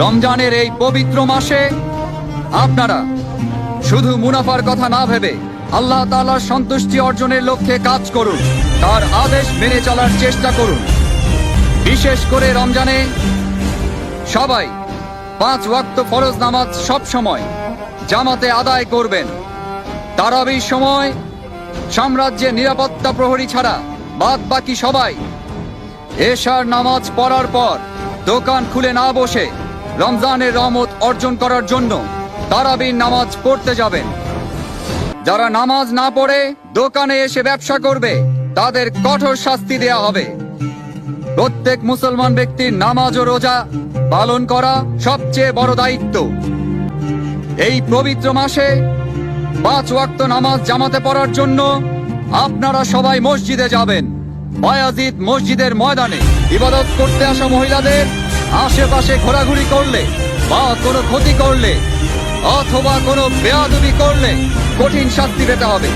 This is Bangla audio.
রমজানের এই পবিত্র মাসে আপনারা শুধু মুনাফার কথা না ভেবে আল্লাহ তাআলার সন্তুষ্টি অর্জনের লক্ষ্যে কাজ করুন, তার আদেশ মেনে চলার চেষ্টা করুন। বিশেষ করে রমজানে সবাই 5 ওয়াক্ত ফরজ নামাজ সব সময় জামাতে আদায় করবেন। তারাবির সময় সাম্রাজ্যের নিরাপত্তা প্রহরী ছাড়া বাদ বাকি সবাই এশার নামাজ পড়ার পর দোকান খুলে না বসে রমজানের রহমত অর্জন করার জন্য তারাবির নামাজ পড়তে যাবেন। যারা নামাজ না পড়ে দোকানে এসে ব্যবসা করবে তাদের কঠোর শাস্তি দেয়া হবে। প্রত্যেক মুসলমান ব্যক্তির নামাজ ও রোজা পালন করা সবচেয়ে বড় দায়িত্ব। এই পবিত্র মাসে 5 ওয়াক্ত নামাজ জামাতে পড়ার জন্য আপনারা সবাই মসজিদে যাবেন। বায়াজিদ মসজিদের ময়দানে ইবাদত করতে আসা মহিলাদের আশেপাশে ঘোরাঘুরি করলে বা কোনো ক্ষতি করলে অথবা কোনো বেয়াদবি করলে কঠিন শাস্তি পেতে হবে।